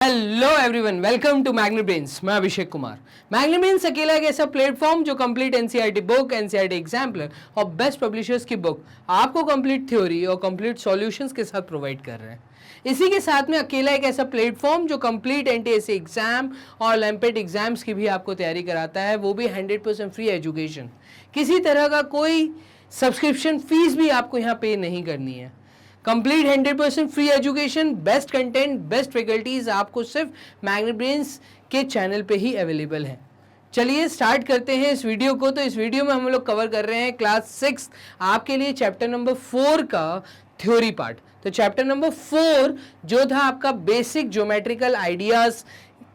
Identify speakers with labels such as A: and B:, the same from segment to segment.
A: Hello everyone, welcome to Magnet Brains. मैं Abhishek Kumar. Magnet brains अकेला एक ऐसा प्लेटफॉर्म जो complete NCERT book, NCERT exemplar और बेस्ट पब्लिशर्स की बुक आपको कंप्लीट थ्योरी और कंप्लीट सॉल्यूशंस के साथ प्रोवाइड कर रहे हैं। इसी के साथ में अकेला एक ऐसा प्लेटफॉर्म जो कंप्लीट एनटीएससी एग्जाम और ओलंपियाड एग्जाम्स की भी आपको तैयारी कराता है, वो भी 100% फ्री एजुकेशन। किसी तरह का कोई सब्सक्रिप्शन फीस भी आपको यहाँ पे नहीं करनी है। Complete 100% free education, best content, best faculties आपको सिर्फ मैग्नेट ब्रेन्स के चैनल पे ही अवेलेबल है। चलिए स्टार्ट करते हैं इस वीडियो को। तो इस वीडियो में हम लोग कवर कर रहे हैं क्लास 6 आपके लिए चैप्टर नंबर 4 का थ्योरी पार्ट। तो चैप्टर नंबर 4 जो था आपका बेसिक ज्योमेट्रिकल आइडियाज,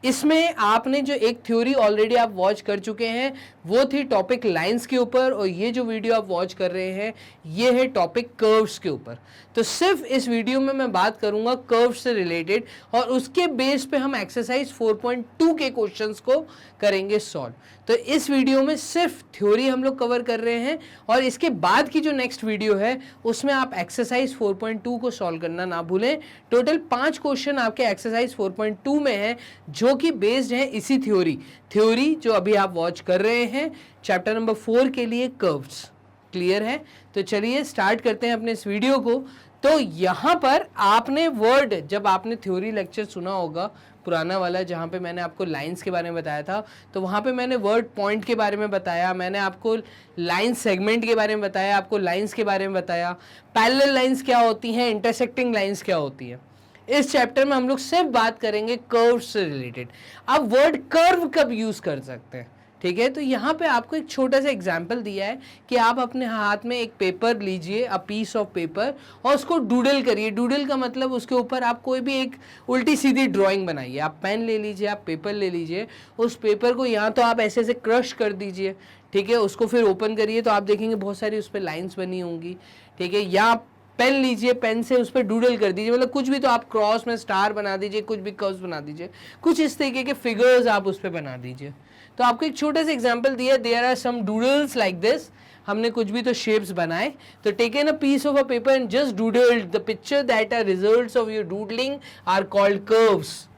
A: इसमें आपने जो एक थ्योरी ऑलरेडी आप वॉच कर चुके हैं वो थी टॉपिक लाइंस के ऊपर, और ये जो वीडियो आप वॉच कर रहे हैं ये है टॉपिक कर्व्स के ऊपर। तो सिर्फ इस वीडियो में मैं बात करूंगा कर्व्स से रिलेटेड, और उसके बेस पे हम एक्सरसाइज 4.2 के क्वेश्चंस को करेंगे सॉल्व। तो इस वीडियो में सिर्फ थ्योरी हम लोग कवर कर रहे हैं, और इसके बाद की जो नेक्स्ट वीडियो है उसमें आप एक्सरसाइज 4.2 को सॉल्व करना ना भूलें। टोटल 5 क्वेश्चन आपके एक्सरसाइज 4.2 में है जो कि बेस्ड है इसी थ्योरी जो अभी आप वॉच कर रहे हैं चैप्टर नंबर 4 के लिए कर्व्स। क्लियर है? तो चलिए स्टार्ट करते हैं अपने इस वीडियो को। तो यहाँ पर आपने वर्ड, जब आपने थ्योरी लेक्चर सुना होगा पुराना वाला जहाँ पे मैंने आपको लाइंस के बारे में बताया था, तो वहाँ पे मैंने वर्ड पॉइंट के बारे में बताया, मैंने आपको लाइन सेगमेंट के बारे में बताया, आपको लाइंस के बारे में बताया, पैरेलल लाइंस क्या होती हैं, इंटरसेक्टिंग लाइंस क्या होती है। इस चैप्टर में हम लोग सिर्फ बात करेंगे कर्व से रिलेटेड। अब वर्ड कर्व कब यूज कर सकते हैं, ठीक है? तो यहाँ पे आपको एक छोटा सा एग्जाम्पल दिया है कि आप अपने हाथ में एक पेपर लीजिए, अ पीस ऑफ पेपर, और उसको डूडल करिए। डूडल का मतलब उसके ऊपर आप कोई भी एक उल्टी सीधी ड्राइंग बनाइए। आप पेन ले लीजिए, आप पेपर ले लीजिए, उस पेपर को यहाँ तो आप ऐसे ऐसे क्रश कर दीजिए, ठीक है? उसको फिर ओपन करिए तो आप देखेंगे बहुत सारी उस पर लाइन्स बनी होंगी, ठीक है? या आप पेन लीजिए, पेन से उस पर डूडल कर दीजिए, मतलब कुछ भी, तो आप क्रॉस में स्टार बना दीजिए, कुछ भी कर्व्स बना दीजिए, कुछ इस तरीके के फिगर्स आप उस पर बना दीजिए। तो आपको एक छोटा सा एग्जांपल दिया, there are some doodles like this. हमने कुछ भी तो शेप्स बनाए। तो taken a piece of a paper and just doodled the picture that are results of your doodling are called curves,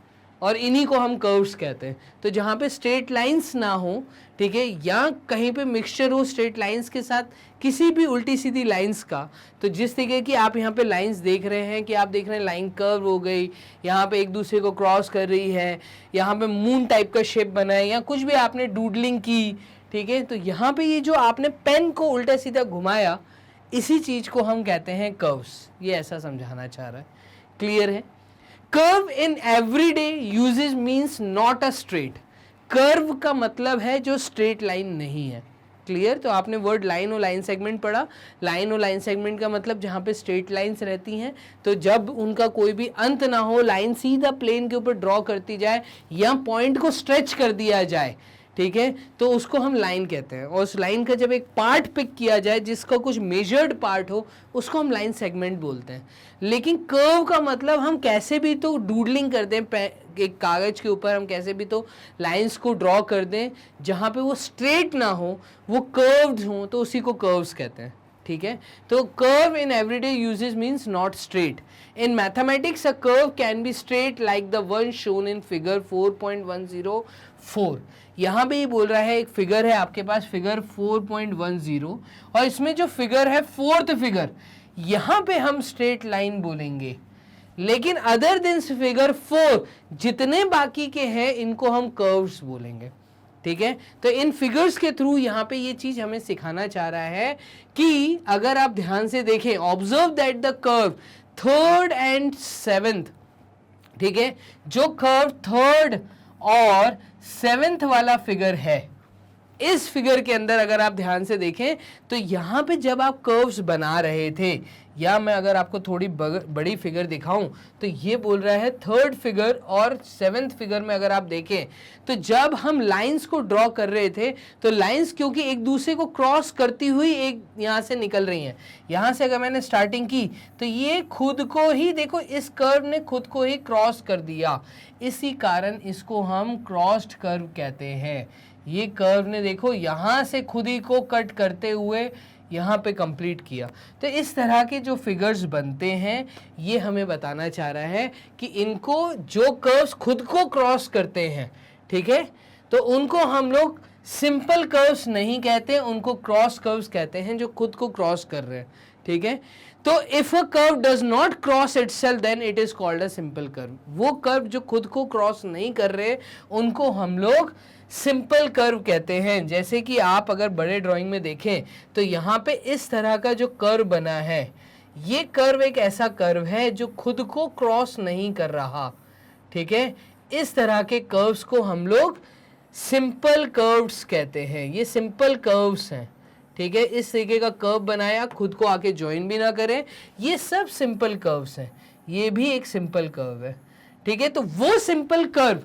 A: और इन्हीं को हम कर्व्स कहते हैं। तो जहाँ पे स्ट्रेट लाइंस ना हो, ठीक है, या कहीं पे मिक्सचर हो स्ट्रेट लाइंस के साथ किसी भी उल्टी सीधी लाइंस का, तो जिस तरीके की आप यहाँ पे लाइंस देख रहे हैं कि आप देख रहे हैं लाइन कर्व हो गई, यहाँ पे एक दूसरे को क्रॉस कर रही है, यहाँ पे मून टाइप का शेप बना है, या कुछ भी आपने डूडलिंग की, ठीक है? तो यहाँ पे ये जो आपने पेन को उल्टा सीधा घुमाया, इसी चीज को हम कहते हैं कर्व्स। ये ऐसा समझाना चाह रहा है। क्लियर है? Curve in everyday usages means not a straight. Curve का मतलब है जो स्ट्रेट लाइन नहीं है। क्लियर? तो आपने वर्ड लाइन और लाइन सेगमेंट पढ़ा। लाइन और लाइन सेगमेंट का मतलब जहाँ पे स्ट्रेट लाइंस रहती हैं, तो जब उनका कोई भी अंत ना हो, लाइन सीधा प्लेन के ऊपर ड्रॉ करती जाए या पॉइंट को स्ट्रेच कर दिया जाए, ठीक है, तो उसको हम लाइन कहते हैं। और उस लाइन का जब एक पार्ट पिक किया जाए जिसका कुछ मेजर्ड पार्ट हो, उसको हम लाइन सेगमेंट बोलते हैं। लेकिन कर्व का मतलब हम कैसे भी तो डूडलिंग कर दें, एक कागज के ऊपर हम कैसे भी तो लाइंस को ड्रॉ कर दें, जहाँ पे वो स्ट्रेट ना हो, वो कर्व्ड हो, तो उसी को कर्व्स कहते हैं। ठीक है? तो curve in everyday uses means not straight. In mathematics a curve can be straight like the one shown in figure 4.104। यहाँ पे ये बोल रहा है, एक फिगर है आपके पास, फिगर 4.10, और इसमें जो फिगर है फोर्थ फिगर, यहाँ पे हम स्ट्रेट लाइन बोलेंगे। लेकिन अदर देन फिगर 4 जितने बाकी के हैं इनको हम कर्व्स बोलेंगे। ठीक है? तो इन फिगर्स के थ्रू यहाँ पे ये चीज हमें सिखाना चाह रहा है कि अगर आप ध्यान से देखें, observe that the curve third and seventh, ठीक है, जो कर्व थर्ड और सेवेंथ वाला फिगर है, इस फिगर के अंदर अगर आप ध्यान से देखें तो यहाँ पे जब आप कर्व्स बना रहे थे, या मैं अगर आपको थोड़ी बड़ी फिगर दिखाऊं तो ये बोल रहा है थर्ड फिगर और सेवेंथ फिगर में अगर आप देखें तो जब हम लाइंस को ड्रॉ कर रहे थे तो लाइंस क्योंकि एक दूसरे को क्रॉस करती हुई एक यहाँ से निकल रही हैं। यहाँ से अगर मैंने स्टार्टिंग की तो ये खुद को ही, देखो इस कर्व ने खुद को ही क्रॉस कर दिया, इसी कारण इसको हम क्रॉस्ड कर्व कहते हैं। ये कर्व ने देखो यहाँ से खुद ही को कट करते हुए यहाँ पे कंप्लीट किया। तो इस तरह के जो फिगर्स बनते हैं ये हमें बताना चाह रहा है कि इनको जो कर्व्स खुद को क्रॉस करते हैं, ठीक है, तो उनको हम लोग सिंपल कर्व्स नहीं कहते, उनको क्रॉस कर्व्स कहते हैं जो खुद को क्रॉस कर रहे हैं, ठीक है। तो if a curve does not cross itself then it is called a simple curve. वो कर्व जो खुद को क्रॉस नहीं कर रहे उनको हम लोग सिंपल कर्व कहते हैं। जैसे कि आप अगर बड़े ड्राइंग में देखें तो यहाँ पे इस तरह का जो कर्व बना है, ये कर्व एक ऐसा कर्व है जो खुद को क्रॉस नहीं कर रहा, ठीक है। इस तरह के कर्व्स को हम लोग सिंपल कर्व्स कहते हैं। ये सिंपल कर्व्स हैं, ठीक है। इस तरीके का कर्व बनाया, खुद को आके ज्वाइन भी ना करें, ये सब सिंपल कर्व्स हैं। ये भी एक सिंपल कर्व है, ठीक है। तो वो सिंपल कर्व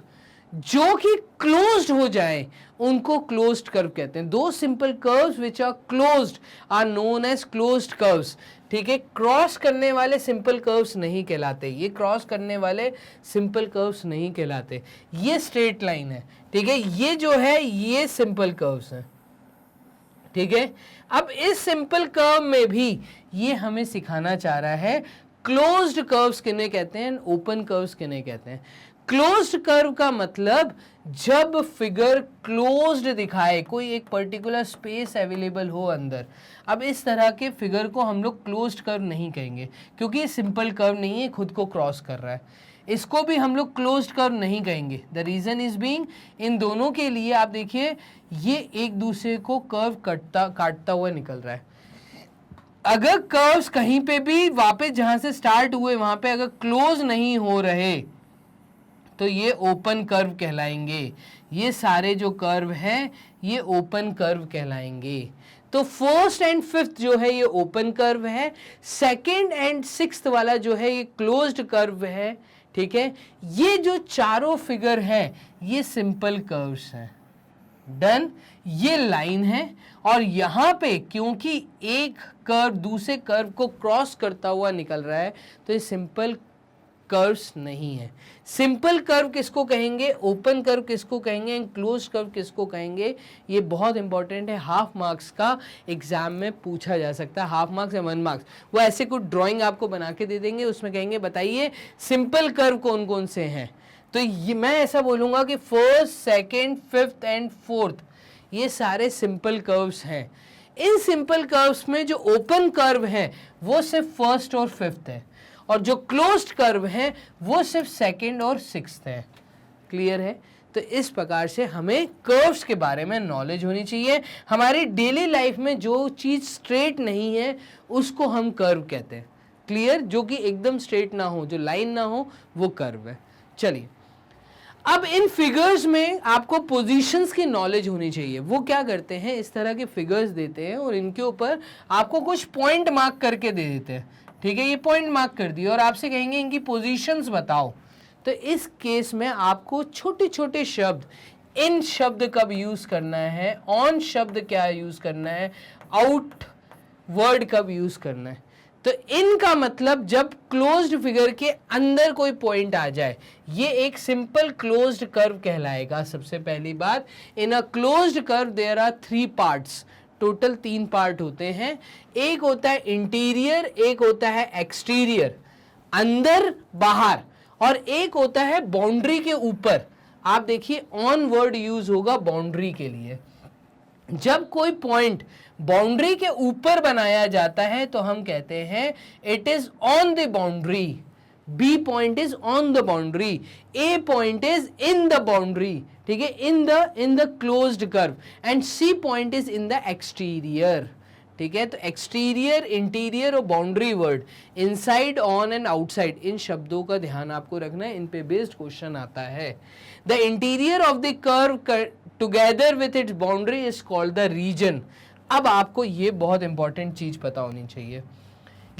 A: जो कि क्लोज्ड हो जाए उनको क्लोज्ड कर्व कहते हैं। दो simple curves which are closed are known as closed curves, ठीक है। क्रॉस करने वाले सिंपल कर्व्स नहीं कहलाते, ये क्रॉस करने वाले सिंपल कर्व्स नहीं कहलाते। ये स्ट्रेट लाइन है, ठीक है, ये जो है ये सिंपल कर्व्स हैं, ठीक है। अब इस सिंपल कर्व में भी ये हमें सिखाना चाह रहा है क्लोज्ड कर्व्स किन्हें कहते हैं, ओपन कर्व्स किन्हें कहते हैं। क्लोज्ड कर्व का मतलब जब फिगर क्लोज्ड दिखाए, कोई एक पर्टिकुलर स्पेस अवेलेबल हो अंदर। अब इस तरह के फिगर को हम लोग क्लोज्ड कर्व नहीं कहेंगे क्योंकि ये सिंपल कर्व नहीं है, खुद को क्रॉस कर रहा है। इसको भी हम लोग क्लोज्ड कर्व नहीं कहेंगे। द रीजन इज बीइंग, इन दोनों के लिए आप देखिए ये एक दूसरे को कर्व काटता हुआ निकल रहा है। अगर कर्व्स कहीं पे भी वापस जहां से स्टार्ट हुए वहां पे अगर क्लोज नहीं हो रहे तो ये ओपन कर्व कहलाएंगे। ये सारे जो कर्व हैं ये ओपन कर्व कहलाएंगे। तो फर्स्ट एंड फिफ्थ जो है ये ओपन कर्व है, सेकंड एंड सिक्स्थ वाला जो है ये क्लोज्ड कर्व है, ठीक है। ये जो चारों फिगर हैं ये सिंपल कर्व्स हैं। डन। ये लाइन है और यहां पे क्योंकि एक कर्व दूसरे कर्व को क्रॉस करता हुआ निकल रहा है तो ये सिंपल कर्व्स नहीं है। सिंपल कर्व किसको कहेंगे, ओपन कर्व किसको कहेंगे, एंड क्लोज कर्व किसको कहेंगे, ये बहुत इंपॉर्टेंट है। हाफ मार्क्स का एग्जाम में पूछा जा सकता है, हाफ मार्क्स या 1 मार्क्स। वो ऐसे कुछ ड्राइंग आपको बना के दे देंगे, उसमें कहेंगे बताइए सिंपल कर्व कौन कौन से हैं। तो ये मैं ऐसा बोलूंगा कि first, second, fifth and fourth ये सारे सिंपल कर्व्स हैं। इन सिंपल कर्व्स में जो ओपन कर्व है वो सिर्फ फर्स्ट और फिफ्थ है और जो क्लोज्ड कर्व है वो सिर्फ सेकंड और सिक्स्थ है। क्लियर है। तो इस प्रकार से हमें कर्व्स के बारे में नॉलेज होनी चाहिए। हमारी डेली लाइफ में जो चीज स्ट्रेट नहीं है उसको हम कर्व कहते हैं। क्लियर। जो कि एकदम स्ट्रेट ना हो, जो लाइन ना हो, वो कर्व है। चलिए, अब इन फिगर्स में आपको पोजीशंस की नॉलेज होनी चाहिए। वो क्या करते हैं, इस तरह के फिगर्स देते हैं और इनके ऊपर आपको कुछ पॉइंट मार्क करके दे देते हैं, ठीक है। ये पॉइंट मार्क कर दिए और आपसे कहेंगे इनकी पोजीशंस बताओ। तो इस केस में आपको छोटे छोटे शब्द, इन शब्द कब यूज करना है, ऑन शब्द क्या यूज करना है, आउट वर्ड कब यूज करना है। तो इनका मतलब जब क्लोज्ड फिगर के अंदर कोई पॉइंट आ जाए, ये एक सिंपल क्लोज्ड कर्व कहलाएगा। सबसे पहली बात, in a closed curve there are 3 parts. Total 3 part होते हैं। एक होता है इंटीरियर, एक होता है एक्सटीरियर, अंदर बाहर, और एक होता है बाउंड्री के ऊपर। आप देखिए ऑन वर्ड यूज होगा बाउंड्री के लिए। जब कोई पॉइंट बाउंड्री के ऊपर बनाया जाता है तो हम कहते हैं it is on the boundary. B point is on the boundary, A point is in the boundary, ठीक है, in the closed curve, and C point is in the exterior, ठीक है। तो एक्सटीरियर, इंटीरियर और boundary word, inside, on and outside, इन शब्दों का ध्यान आपको रखना है, इन पे बेस्ड क्वेश्चन आता है। The interior of the curve together with its boundary is called the region. अब आपको ये बहुत इंपॉर्टेंट चीज पता होनी चाहिए।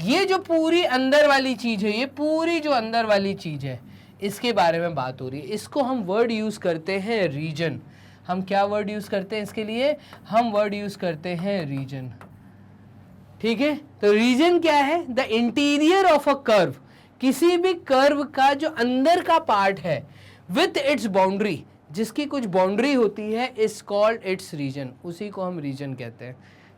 A: ये जो पूरी अंदर वाली चीज है, ये पूरी जो अंदर वाली चीज है, इसके बारे में बात हो रही है। इसको हम वर्ड यूज करते हैं रीजन। हम क्या वर्ड यूज करते हैं इसके लिए, हम वर्ड यूज करते हैं रीजन, ठीक है। तो रीजन क्या है, the interior of a curve, किसी भी कर्व का जो अंदर का पार्ट है, विथ इट्स बाउंड्री, जिसकी कुछ बाउंड्री होती है, इज कॉल्ड इट्स रीजन, उसी को हम रीजन कहते हैं,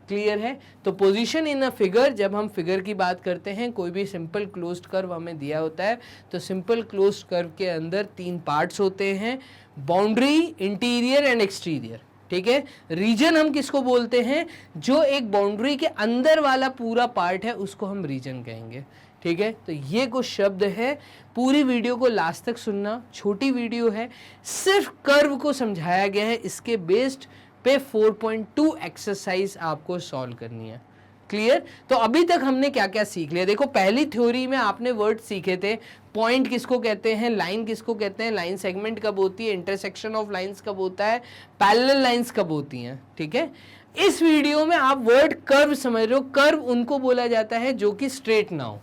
A: क्लियर है। तो पोजीशन इन अ फिगर, जब हम फिगर की बात करते हैं, कोई भी सिंपल क्लोज्ड कर्व हमें दिया होता है, तो सिंपल क्लोज्ड कर्व के अंदर 3 पार्ट्स होते हैं, बाउंड्री, इंटीरियर एंड एक्सटीरियर। ठीक है, रीजन हम किसको बोलते हैं, जो एक बाउंड्री के अंदर वाला पूरा पार्ट है उसको हम रीजन कहेंगे। ठीक है, तो ये कुछ शब्द है, पूरी वीडियो को लास्ट तक सुनना, छोटी वीडियो है, सिर्फ कर्व को समझाया गया है, इसके बेस्ड पे 4.2 एक्सरसाइज आपको सॉल्व करनी है। क्लियर। तो अभी तक हमने क्या क्या सीख लिया, देखो पहली थ्योरी में आपने वर्ड सीखे थे, पॉइंट किसको कहते हैं, लाइन किसको कहते हैं, लाइन सेगमेंट कब होती है, इंटरसेक्शन ऑफ लाइंस कब होता है, पैरेलल लाइंस कब होती हैं। ठीक है, इस वीडियो में आप वर्ड कर्व समझ रहे हो, कर्व उनको बोला जाता है जो कि स्ट्रेट ना हो।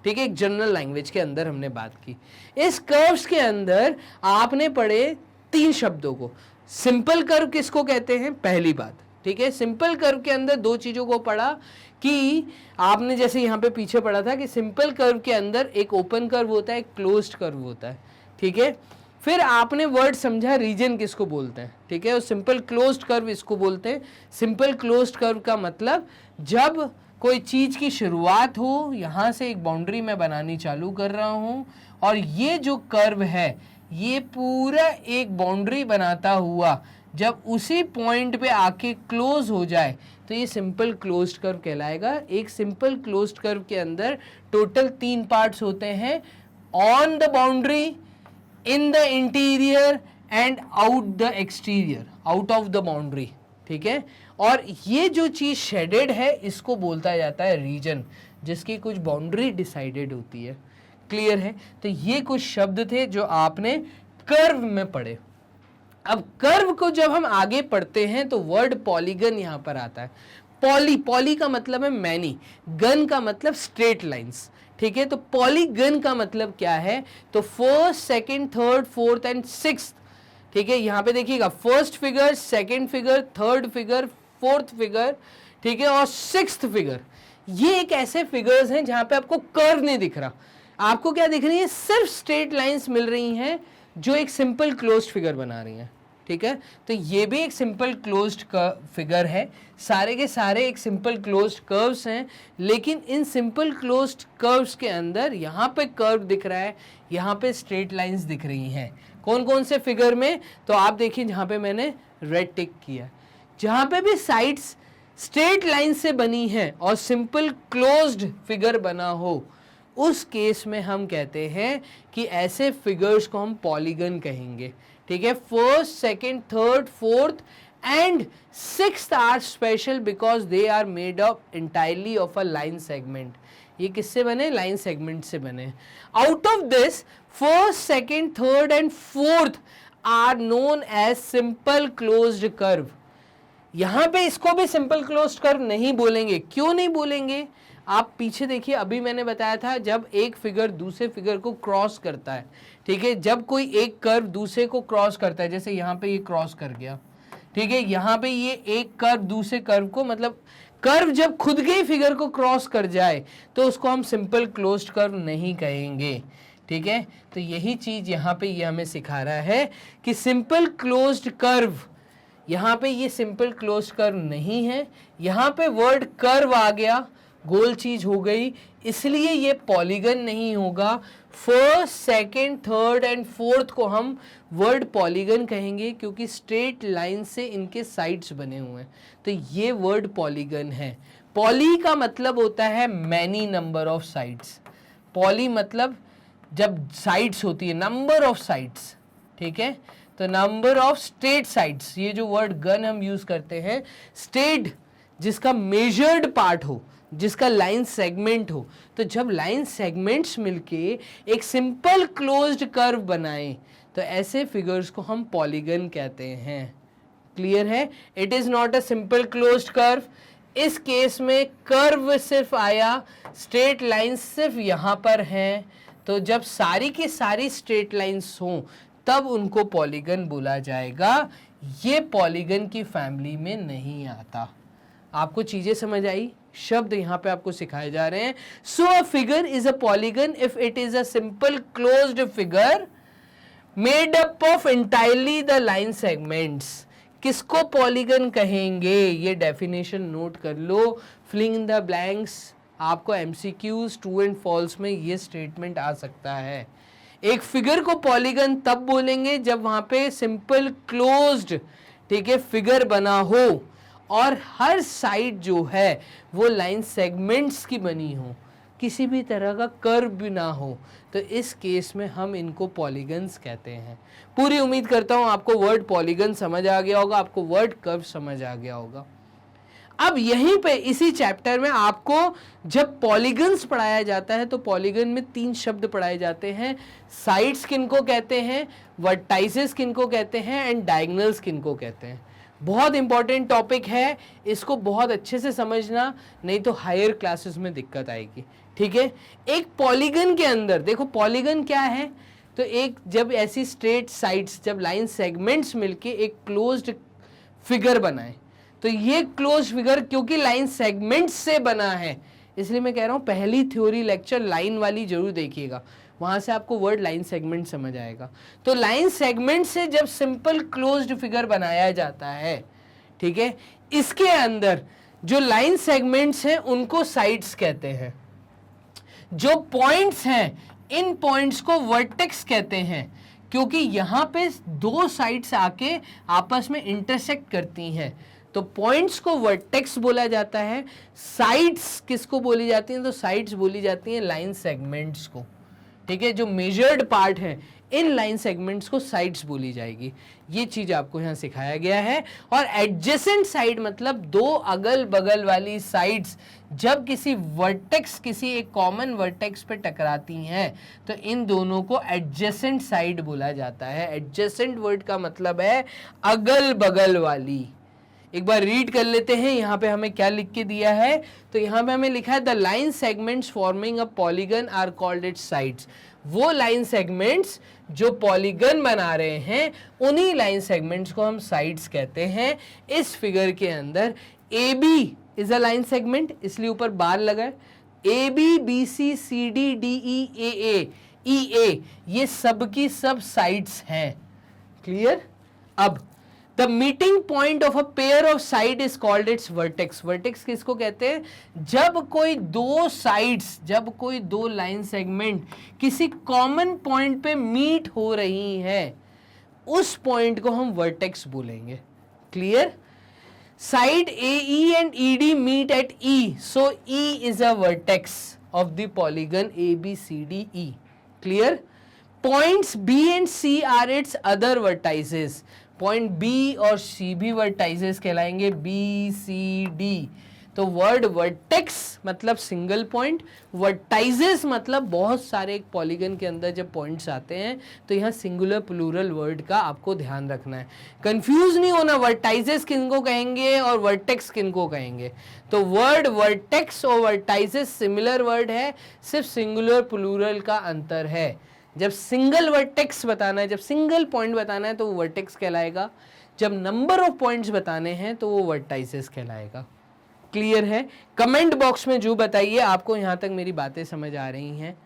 A: ठीक है, एक जनरल लैंग्वेज के अंदर हमने बात की। इस कर्व्स के अंदर आपने पढ़े 3 शब्दों को, सिंपल कर्व किसको कहते हैं, पहली बात। ठीक है, सिंपल कर्व के अंदर 2 चीजों को पढ़ा कि आपने जैसे यहाँ पे पीछे पढ़ा था कि सिंपल कर्व के अंदर एक ओपन कर्व होता है, एक क्लोज्ड कर्व होता है। ठीक है, फिर आपने वर्ड समझा रीजन किसको बोलते हैं। ठीक है, और सिंपल क्लोज्ड कर्व इसको बोलते हैं। सिंपल क्लोज्ड कर्व का मतलब जब कोई चीज की शुरुआत हो, यहां से एक बाउंड्री मैं बनानी चालू कर रहा हूं और ये जो कर्व है ये पूरा एक बाउंड्री बनाता हुआ जब उसी पॉइंट पे आके क्लोज हो जाए तो ये सिंपल क्लोज्ड कर्व कहलाएगा। एक सिंपल क्लोज्ड कर्व के अंदर टोटल 3 पार्ट्स होते हैं, on the boundary, in the interior and out the exterior, out of the boundary. ठीक है, और ये जो चीज शेडेड है इसको बोलता जाता है रीजन, जिसकी कुछ बाउंड्री डिसाइडेड होती है। क्लियर है, तो ये कुछ शब्द थे जो आपने कर्व में पढ़े। अब कर्व को जब हम आगे पढ़ते हैं तो वर्ड पॉलीगन यहां पर आता है। पॉली का मतलब है मैनी, गन का मतलब स्ट्रेट लाइंस। ठीक है, तो पॉलीगन का मतलब क्या है, तो first, second, third, fourth and sixth. ठीक है, यहां पे देखिएगा, first figure, second figure, third figure, fourth figure, ठीक है, और सिक्स्थ फिगर। ये एक ऐसे फिगर्स हैं जहां पे आपको कर्व नहीं दिख रहा, आपको क्या दिख रही है, सिर्फ स्ट्रेट लाइंस मिल रही हैं जो एक सिंपल क्लोज्ड फिगर बना रही हैं। ठीक है, तो ये भी एक सिंपल क्लोज्ड फिगर है, सारे के सारे एक सिंपल क्लोज्ड कर्व्स हैं, लेकिन इन सिंपल क्लोज्ड कर्व्स के अंदर यहाँ पे कर्व दिख रहा है, यहाँ पे स्ट्रेट लाइंस दिख रही हैं। कौन कौन से फिगर में, तो आप देखिए जहाँ पे मैंने रेड टिक किया, जहाँ पे भी साइड्स स्ट्रेट लाइन से बनी है और सिंपल क्लोज्ड फिगर बना हो, उस केस में हम कहते हैं कि ऐसे फिगर्स को हम पॉलीगन कहेंगे। ठीक है, first, second, third, fourth and sixth are special because they are made up entirely of a line segment. ये किससे बने, लाइन सेगमेंट से बने। Out of this first, second, third and fourth are known as simple closed curve. यहां पे इसको भी simple closed curve नहीं बोलेंगे। क्यों नहीं बोलेंगे, आप पीछे देखिए, अभी मैंने बताया था जब एक फिगर दूसरे फिगर को क्रॉस करता है। ठीक है, जब कोई एक कर्व दूसरे को क्रॉस करता है, जैसे यहाँ पे ये क्रॉस कर गया, ठीक है, यहाँ पे ये एक कर्व दूसरे कर्व को, मतलब कर्व जब खुद के ही फिगर को क्रॉस कर जाए तो उसको हम सिंपल क्लोज्ड कर्व नहीं कहेंगे। ठीक है, तो यही चीज यहाँ पे ये हमें सिखा रहा है कि सिंपल क्लोज्ड कर्व, यहाँ पे ये सिंपल क्लोज्ड कर्व नहीं है, यहाँ पे वर्ड कर्व आ गया, गोल चीज हो गई, इसलिए ये पॉलीगन नहीं होगा। First, second, third and fourth को हम वर्ड पॉलीगन कहेंगे क्योंकि स्ट्रेट लाइन से इनके साइड्स बने हुए हैं, तो ये वर्ड पॉलीगन है। पॉली का मतलब होता है many number of sides. Poly मतलब जब साइड्स होती है, नंबर ऑफ साइड्स। ठीक है, तो नंबर ऑफ स्ट्रेट साइड्स, ये जो वर्ड गन हम यूज करते हैं, स्ट्रेट जिसका मेजर्ड पार्ट हो, जिसका लाइन सेगमेंट हो, तो जब लाइन सेगमेंट्स मिलके एक सिंपल क्लोज्ड कर्व बनाएं तो ऐसे फिगर्स को हम पॉलीगन कहते हैं। क्लियर है, it is not a simple closed curve. इस केस में कर्व सिर्फ आया, स्ट्रेट लाइंस सिर्फ यहां पर हैं, तो जब सारी की सारी स्ट्रेट लाइंस हों तब उनको पॉलीगन बोला जाएगा। ये पॉलीगन की फैमिली में नहीं आता। आपको चीजें समझ आई, शब्द यहाँ पे आपको सिखाए जा रहे हैं। So a figure is a polygon if it is a simple closed figure made up of entirely the line segments. किसको पॉलीगन कहेंगे, ये डेफिनेशन नोट कर लो, फिलिंग इन द ब्लैंक्स। आपको एमसीक्यूज ट्रू एंड फॉल्स में ये statement आ सकता है। एक फिगर को पॉलीगन तब बोलेंगे जब वहां पे सिंपल क्लोज्ड, ठीक है, फिगर बना हो और हर साइड जो है वो लाइन सेगमेंट्स की बनी हो, किसी भी तरह का कर्व भी ना हो, तो इस केस में हम इनको पॉलीगन्स कहते हैं। पूरी उम्मीद करता हूं आपको वर्ड पॉलीगन समझ आ गया होगा, आपको वर्ड कर्व समझ आ गया होगा। अब यहीं पे इसी चैप्टर में आपको जब पॉलीगन्स पढ़ाया जाता है तो पॉलीगन में 3 शब्द पढ़ाए जाते हैं। साइड्स किनको कहते हैं, वर्टाइसेस किनको कहते हैं एंड डायगोनल्स किनको कहते हैं। बहुत इंपॉर्टेंट टॉपिक है, इसको बहुत अच्छे से समझना, नहीं तो हायर क्लासेस में दिक्कत आएगी, ठीक है। एक पॉलीगन के अंदर देखो, पॉलीगन क्या है, तो एक जब ऐसी स्ट्रेट साइड्स, जब लाइन सेगमेंट्स मिलके एक क्लोज्ड फिगर बनाए, तो ये क्लोज फिगर क्योंकि लाइन सेगमेंट्स से बना है, इसलिए मैं कह रहा हूं पहली थ्योरी लेक्चर लाइन वाली जरूर देखिएगा, वहां से आपको वर्ड लाइन सेगमेंट समझ आएगा। तो लाइन सेगमेंट से जब सिंपल क्लोज्ड फिगर बनाया जाता है, ठीक है, इसके अंदर जो लाइन सेगमेंट्स हैं उनको साइड्स कहते हैं, जो पॉइंट्स हैं इन पॉइंट्स को वर्टेक्स कहते हैं, क्योंकि यहां पे 2 साइड्स आके आपस में इंटरसेक्ट करती हैं, तो पॉइंट्स को वर्टेक्स बोला जाता है। साइड्स किसको बोली जाती हैं, तो साइड्स बोली जाती हैं लाइन सेगमेंट्स को, ठीक है, जो मेजर्ड पार्ट है इन लाइन सेगमेंट्स को साइड्स बोली जाएगी। ये चीज आपको यहां सिखाया गया है। और एडजेसेंट साइड मतलब 2 अगल बगल वाली साइड्स जब किसी वर्टेक्स, किसी एक कॉमन वर्टेक्स पे टकराती हैं, तो इन दोनों को एडजेसेंट साइड बोला जाता है। एडजेसेंट वर्ड का मतलब है अगल बगल वाली। एक बार रीड कर लेते हैं, यहाँ पे हमें क्या लिख के दिया है, तो यहाँ पे हमें लिखा है the line segments forming a polygon are called its sides. वो लाइन सेगमेंट्स जो पॉलीगन बना रहे हैं उन्हीं लाइन सेगमेंट्स को हम साइड्स कहते हैं। इस फिगर के अंदर A B is a line segment, इसलिए ऊपर बार लगा है, A B, B C, C D, D E, E A, ये सब की सब साइड्स हैं। क्लियर। अब the meeting point of a pair of side is called its vertex. Vertex किसको कहते हैं, जब कोई 2 साइड्स, जब कोई 2 लाइन सेगमेंट किसी कॉमन पॉइंट पे मीट हो रही हैं, उस पॉइंट को हम वर्टेक्स बोलेंगे। Clear. Side A E and E D meet at E, so E is a vertex of the polygon A B C D E. Clear. Points B and C are its other vertices. Point B और C भी vertices कहलाएंगे, B C D. तो word vertex मतलब single point, vertices मतलब बहुत सारे एक polygon के अंदर जब पॉइंट्स आते हैं, तो यहाँ सिंगुलर प्लूरल वर्ड का आपको ध्यान रखना है, कंफ्यूज नहीं होना वर्टाइसेस किनको कहेंगे और वर्टेक्स किनको कहेंगे। तो वर्ड वर्टेक्स और वर्टाइसेस सिमिलर वर्ड है, सिर्फ सिंगुलर प्लूरल का अंतर है। जब सिंगल वर्टेक्स बताना है, जब सिंगल पॉइंट बताना है तो वो वर्टेक्स कहलाएगा, जब नंबर ऑफ पॉइंट्स बताने हैं तो वो वर्टाइसेस कहलाएगा। क्लियर है। कमेंट बॉक्स में जो बताइए आपको यहां तक मेरी बातें समझ आ रही हैं।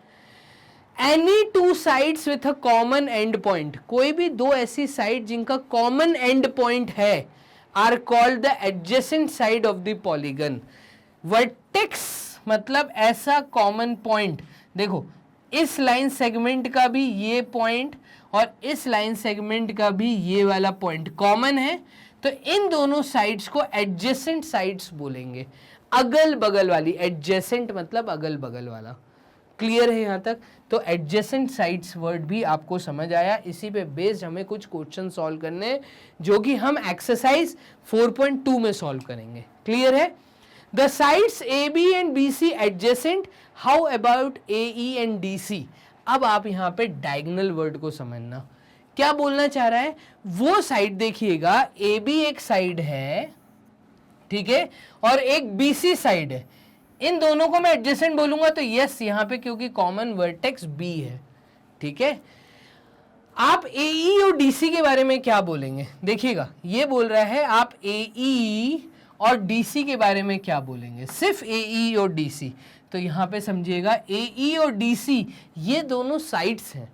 A: Any 2 sides with a common end point, कोई भी 2 ऐसी साइड जिनका कॉमन एंड पॉइंट है, are called the adjacent side of the polygon. Vertex मतलब ऐसा कॉमन पॉइंट, देखो इस लाइन सेगमेंट का भी ये पॉइंट और इस लाइन सेगमेंट का भी ये वाला पॉइंट कॉमन है, तो इन दोनों साइड्स को एडजेसेंट साइड्स बोलेंगे, अगल बगल वाली। एडजेसेंट मतलब अगल बगल वाला। क्लियर है यहाँ तक। तो एडजेसेंट साइड्स वर्ड भी आपको समझ आया। इसी पे बेस्ड हमें कुछ क्वेश्चन सॉल्व करने, जो कि हम एक्सरसाइज 4.2 में सॉल्व करेंगे। क्लियर है। The sides AB and BC adjacent, how about AE and DC? अब आप यहाँ पे डायगोनल वर्ड को समझना, क्या बोलना चाह रहा है। वो साइड देखिएगा, AB एक साइड है, ठीक है, और एक BC साइड है, इन दोनों को मैं एडजेसेंट बोलूंगा तो यस यहाँ पे, क्योंकि कॉमन वर्टेक्स B है, ठीक है। आप AE और DC के बारे में क्या बोलेंगे, देखिएगा ये बोल रहा है आप AE और DC के बारे में क्या बोलेंगे, सिर्फ AE और DC। तो यहाँ पे समझिएगा AE और DC ये दोनों साइड्स हैं,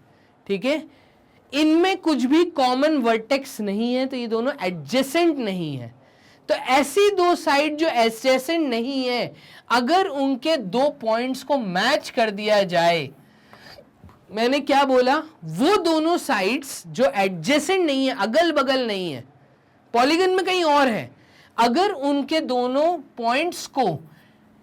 A: ठीक है। इनमें कुछ भी कॉमन वर्टेक्स नहीं है, तो ये दोनों एडजेसेंट नहीं है। तो ऐसी दो साइड जो एडजेसेंट नहीं है, अगर उनके दो पॉइंट्स को मैच कर दिया जाए, मैंने क्या बोला, वो दोनों साइड्स जो एडजेसेंट नहीं है, अगल बगल नहीं है, पॉलीगन में कहीं और है, अगर उनके दोनों पॉइंट्स को,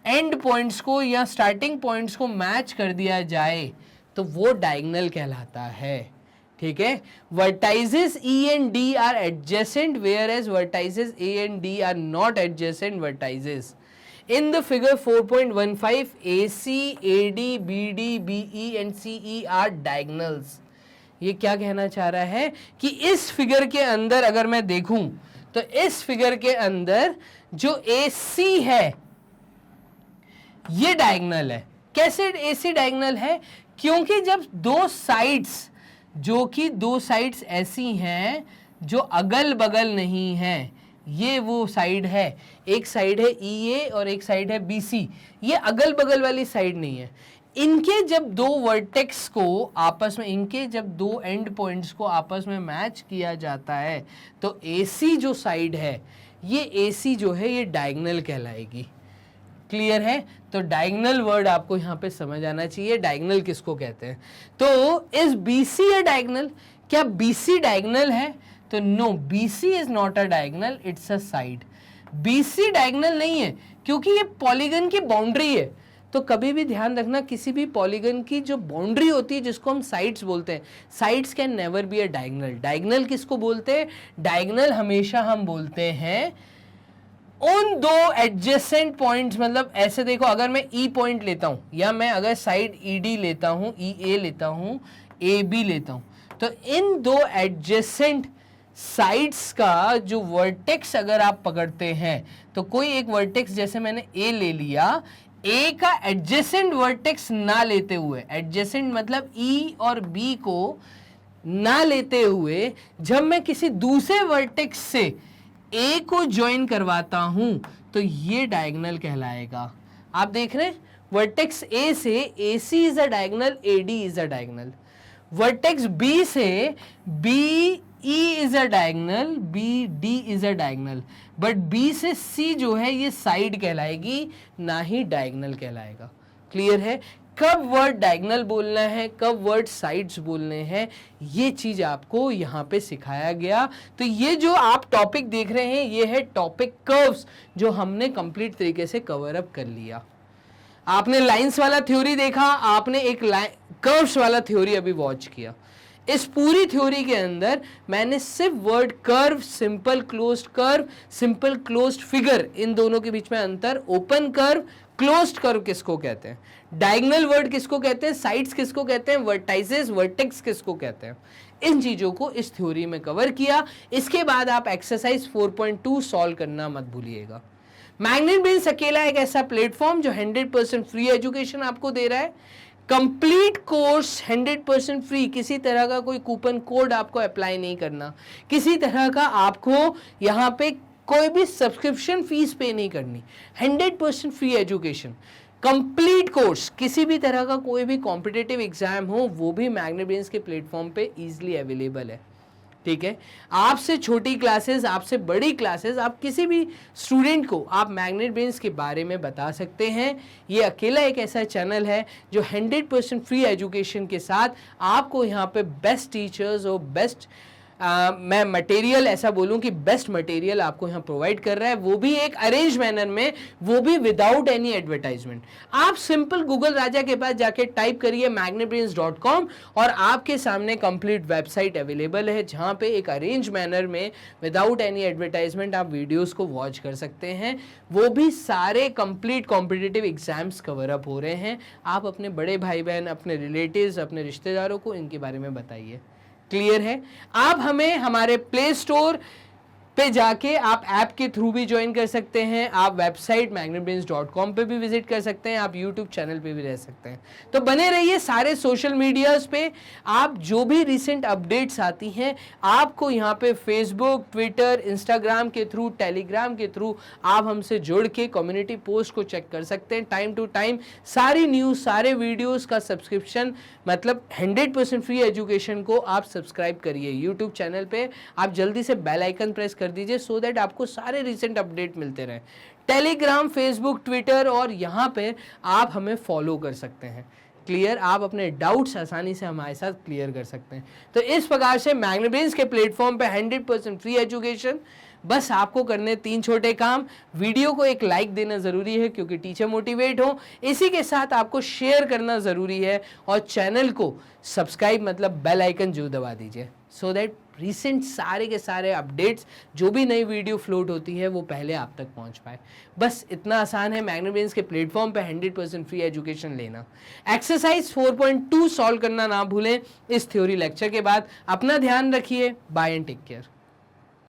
A: एंड पॉइंट्स को या स्टार्टिंग पॉइंट्स को मैच कर दिया जाए तो वो डायगोनल कहलाता है। ठीक है, vertices E and D are adjacent whereas vertices A and D are not adjacent vertices. In the figure 4.15, AC, AD, BD, BE and CE are diagonals। ये क्या कहना चाह रहा है कि इस फिगर के अंदर अगर मैं देखूं तो इस फिगर के अंदर जो AC है ये डायगोनल है। कैसे AC डायगोनल है? क्योंकि जब दो साइड्स, जो कि दो साइड्स ऐसी हैं जो अगल बगल नहीं हैं, ये वो साइड है, एक साइड है EA और एक साइड है BC, ये अगल बगल वाली साइड नहीं है। इनके जब दो वर्टेक्स को आपस में, इनके जब दो एंड पॉइंट्स को आपस में मैच किया जाता है तो AC जो साइड है, ये AC जो है ये डायगोनल कहलाएगी। क्लियर है? तो डायगोनल वर्ड आपको यहाँ पे समझ आना चाहिए, डायगोनल किसको कहते हैं। तो इज BC अ डायगोनल? क्या BC डायगोनल है? तो no, BC is not a diagonal, it's a side. BC diagonal नहीं है क्योंकि ये पॉलीगन की बाउंड्री है। तो कभी भी ध्यान रखना, किसी भी पॉलीगन की जो बाउंड्री होती है जिसको हम साइड्स बोलते हैं, sides can never be a diagonal. Diagonal किसको बोलते हैं? डायगोनल हमेशा हम बोलते हैं उन दो एडजेसेंट पॉइंट्स, मतलब ऐसे देखो, अगर मैं E पॉइंट लेता हूं या मैं अगर साइड ED लेता हूं, EA लेता हूं, AB लेता हूं, तो इन दो एडजेसेंट साइड्स का जो वर्टेक्स अगर आप पकड़ते हैं, तो कोई एक वर्टेक्स, जैसे मैंने A ले लिया, A का एडजेसेंट वर्टेक्स ना लेते हुए, एडजेसेंट मतलब E और B को ना लेते हुए, जब मैं किसी दूसरे वर्टेक्स से A को ज्वाइन करवाता हूं तो ये डायगोनल कहलाएगा। आप देख रहे हैं, वर्टेक्स A से AC is a diagonal, AD is a diagonal. Vertex B से BE is a diagonal, BD is a diagonal. But B से C जो है ये साइड कहलाएगी, ना ही डायगोनल कहलाएगा। क्लियर है? कब वर्ड डायगोनल बोलना है, कब वर्ड साइड्स बोलने हैं, ये चीज आपको यहाँ पे सिखाया गया। तो ये जो आप टॉपिक देख रहे हैं ये है टॉपिक कर्व्स, जो हमने कंप्लीट तरीके से कवर अप कर लिया। आपने लाइंस वाला थ्योरी देखा, आपने एक कर्व्स वाला थ्योरी अभी वॉच किया। इस पूरी थ्योरी के अंदर मैंने सिर्फ word curve, simple closed curve, simple closed figure, इन दोनों के बीच में अंतर, ओपन कर्व, क्लोज्ड कर्व किसको कहते हैं, डायगोनल वर्ड किसको कहते हैं, साइड्स किसको कहते हैं, वर्टाइसेस, वर्टेक्स किसको कहते हैं, इन चीजों को इस थ्योरी में कवर किया। इसके बाद आप एक्सरसाइज 4.2 सॉल्व करना मत भूलिएगा। मैग्नेट ब्रेन्स अकेला एक ऐसा प्लेटफॉर्म जो 100% फ्री एजुकेशन आपको दे रहा है। कंप्लीट कोर्स 100% फ्री, किसी तरह का कोई कूपन कोड आपको अप्लाई नहीं करना, किसी तरह का आपको यहाँ पे कोई भी सब्सक्रिप्शन फीस पे नहीं करनी, 100% फ्री एजुकेशन, कंप्लीट कोर्स। किसी भी तरह का कोई भी कॉम्पिटिटिव एग्जाम हो वो भी मैग्नेट ब्रेन्स के प्लेटफॉर्म पे इजीली अवेलेबल है। ठीक है, आपसे छोटी क्लासेस, आपसे बड़ी क्लासेस, आप किसी भी स्टूडेंट को आप मैग्नेट ब्रेन्स के बारे में बता सकते हैं। ये अकेला एक ऐसा चैनल है जो 100% फ्री एजुकेशन के साथ आपको यहाँ पे बेस्ट टीचर्स और बेस्ट मैं मटेरियल, ऐसा बोलूं कि बेस्ट मटेरियल आपको यहाँ प्रोवाइड कर रहा है, वो भी एक अरेंज मैनर में, वो भी विदाउट एनी एडवर्टाइजमेंट। आप सिंपल गूगल राजा के पास जाके टाइप करिए magnetbrains.com और आपके सामने कंप्लीट वेबसाइट अवेलेबल है, जहाँ पे एक अरेंज मैनर में विदाउट एनी एडवर्टाइजमेंट आप वीडियोस को वॉच कर सकते हैं। वो भी सारे complete competitive exams cover up हो रहे हैं। आप अपने बड़े भाई बहन, अपने रिलेटिव्स, अपने रिश्तेदारों को इनके बारे में बताइए। क्लियर है? आप हमें हमारे प्ले स्टोर पे जाके आप ऐप के थ्रू भी ज्वाइन कर सकते हैं, आप वेबसाइट magnetbrains.com पे भी विजिट कर सकते हैं, आप यूट्यूब चैनल पे भी रह सकते हैं। तो बने रहिए सारे सोशल मीडियाज पे, आप जो भी रिसेंट अपडेट्स आती हैं आपको यहाँ पे फेसबुक, ट्विटर, इंस्टाग्राम के थ्रू, टेलीग्राम के थ्रू आप हमसे जुड़ के कम्युनिटी पोस्ट को चेक कर सकते हैं। टाइम टू टाइम सारी न्यूज़, सारे वीडियोज़ का सब्सक्रिप्शन, मतलब 100% फ्री एजुकेशन को आप सब्सक्राइब करिए यूट्यूब चैनल पे। आप जल्दी से बेल आइकन प्रेस कर दीजिए सो दैट आपको सारे रिसेंट अपडेट मिलते रहें। टेलीग्राम, फेसबुक, ट्विटर और यहाँ पे आप हमें फॉलो कर सकते हैं। क्लियर, आप अपने डाउट्स आसानी से हमारे साथ क्लियर कर सकते हैं। तो इस प्रकार से मैग्नेब्रेन्स के प्लेटफॉर्म पे 100% फ्री एजुकेशन। बस आपको करने 3 छोटे काम। वीडियो को एक लाइक देना ज़रूरी है क्योंकि टीचर मोटिवेट हो, इसी के साथ आपको शेयर करना ज़रूरी है और चैनल को सब्सक्राइब मतलब बेल आइकन जो दबा दीजिए सो दैट रिसेंट सारे के सारे अपडेट्स, जो भी नई वीडियो फ्लोट होती है वो पहले आप तक पहुंच पाए। बस इतना आसान है मैग्नेब्रेन्स के प्लेटफॉर्म पे 100% फ्री एजुकेशन लेना। एक्सरसाइज 4.2 सॉल्व करना ना भूलें इस थ्योरी लेक्चर के बाद। अपना ध्यान रखिए। Bye and take care.